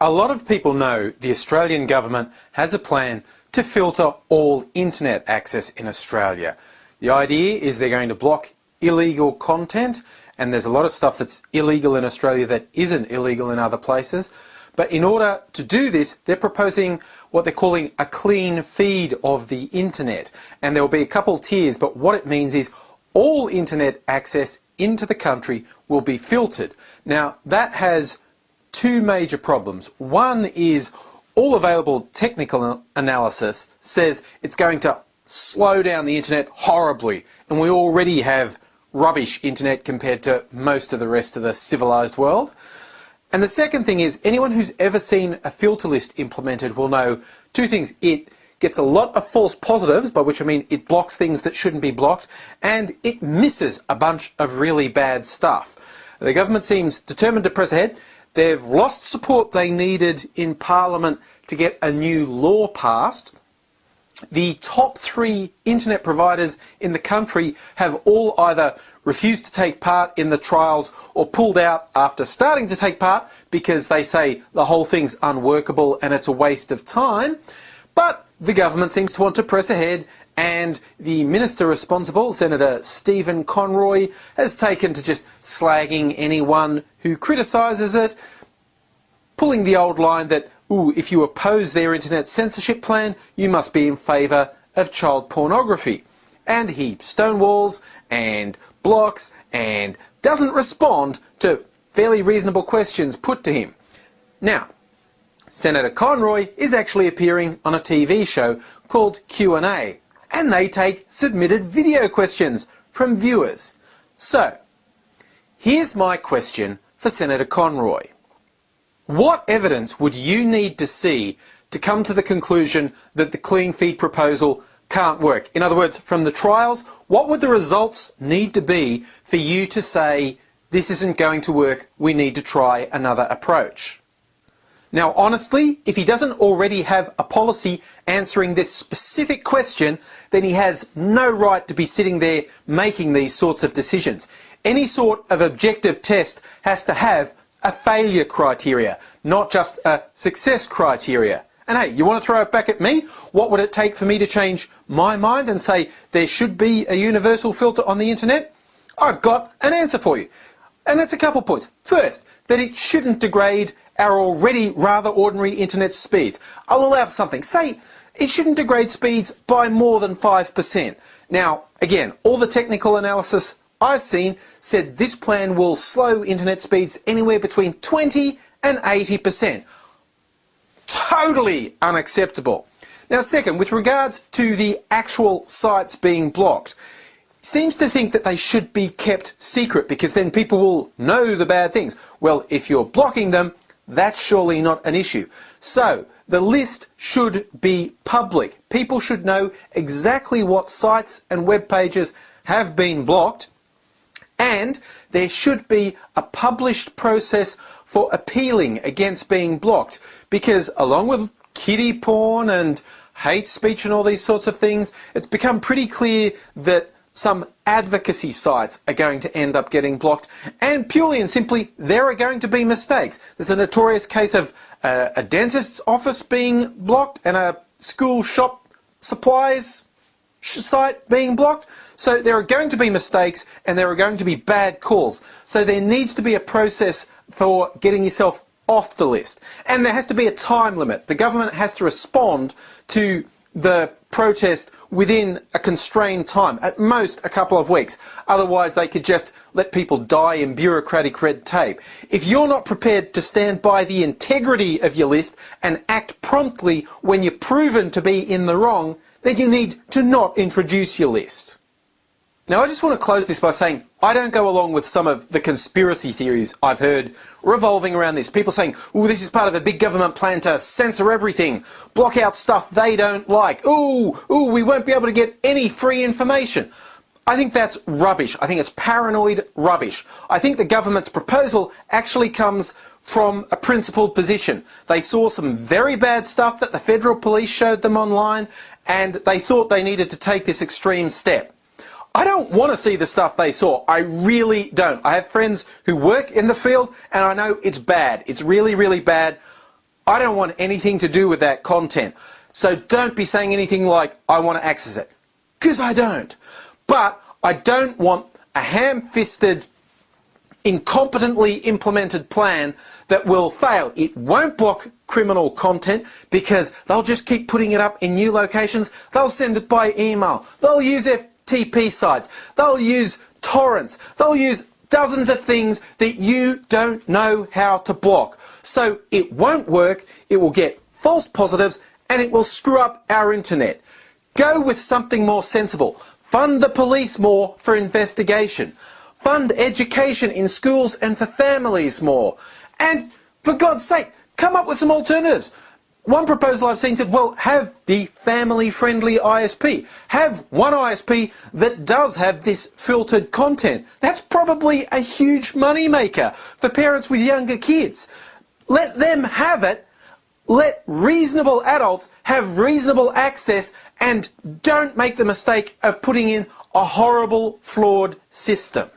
A lot of people know the Australian government has a plan to filter all internet access in Australia. The idea is they're going to block illegal content, and there's a lot of stuff that's illegal in Australia that isn't illegal in other places. But in order to do this, they're proposing what they're calling a clean feed of the internet. And there will be a couple tiers, but what it means is all internet access into the country will be filtered. Now, that has two major problems. One is all available technical analysis says it's going to slow down the internet horribly, and we already have rubbish internet compared to most of the rest of the civilized world. And the second thing is, anyone who's ever seen a filter list implemented will know two things. It gets a lot of false positives, by which I mean it blocks things that shouldn't be blocked, and it misses a bunch of really bad stuff. The government seems determined to press ahead. They've lost support they needed in Parliament to get a new law passed. The top 3 internet providers in the country have all either refused to take part in the trials or pulled out after starting to take part because they say the whole thing's unworkable and it's a waste of time. But the government seems to want to press ahead, and the minister responsible, Senator Stephen Conroy, has taken to just slagging anyone who criticises it, pulling the old line that, ooh, if you oppose their internet censorship plan, you must be in favour of child pornography. And he stonewalls and blocks and doesn't respond to fairly reasonable questions put to him. Now, Senator Conroy is actually appearing on a TV show called Q&A, and they take submitted video questions from viewers. So, here's my question for Senator Conroy. What evidence would you need to see to come to the conclusion that the clean feed proposal can't work? In other words, from the trials, what would the results need to be for you to say, this isn't going to work, we need to try another approach? Now, honestly, if he doesn't already have a policy answering this specific question, then he has no right to be sitting there making these sorts of decisions. Any sort of objective test has to have a failure criteria, not just a success criteria. And hey, you want to throw it back at me? What would it take for me to change my mind and say there should be a universal filter on the internet? I've got an answer for you. And it's a couple points. First, that it shouldn't degrade our already rather ordinary internet speeds. I'll allow for something. Say it shouldn't degrade speeds by more than 5%. Now, again, all the technical analysis I've seen said this plan will slow internet speeds anywhere between 20 and 80%. Totally unacceptable. Now, second, with regards to the actual sites being blocked, seems to think that they should be kept secret because then people will know the bad things. Well, if you're blocking them, that's surely not an issue. So, the list should be public. People should know exactly what sites and web pages have been blocked, and there should be a published process for appealing against being blocked, because along with kiddie porn and hate speech and all these sorts of things, it's become pretty clear that some advocacy sites are going to end up getting blocked, and purely and simply there are going to be mistakes. There's a notorious case of a dentist's office being blocked and a school shop supplies site being blocked. So there are going to be mistakes and there are going to be bad calls. So there needs to be a process for getting yourself off the list. And there has to be a time limit. The government has to respond to the protest within a constrained time, at most a couple of weeks. Otherwise they could just let people die in bureaucratic red tape. If you're not prepared to stand by the integrity of your list and act promptly when you're proven to be in the wrong, then you need to not introduce your list. Now, I just want to close this by saying I don't go along with some of the conspiracy theories I've heard revolving around this. People saying, ooh, this is part of a big government plan to censor everything, block out stuff they don't like. Ooh, we won't be able to get any free information. I think that's rubbish. I think it's paranoid rubbish. I think the government's proposal actually comes from a principled position. They saw some very bad stuff that the federal police showed them online, and they thought they needed to take this extreme step. I don't want to see the stuff they saw. I really don't. I have friends who work in the field and I know it's bad. It's really, really bad. I don't want anything to do with that content. So don't be saying anything like, I want to access it. Because I don't. But I don't want a ham-fisted, incompetently implemented plan that will fail. It won't block criminal content because they'll just keep putting it up in new locations. They'll send it by email. They'll use FTP sites. They'll use torrents. They'll use dozens of things that you don't know how to block. So it won't work. It will get false positives and it will screw up our internet. Go with something more sensible. Fund the police more for investigation. Fund education in schools and for families more. And for God's sake, come up with some alternatives. One proposal I've seen said, well, have the family-friendly ISP. Have one ISP that does have this filtered content. That's probably a huge money maker for parents with younger kids. Let them have it. Let reasonable adults have reasonable access and don't make the mistake of putting in a horrible, flawed system.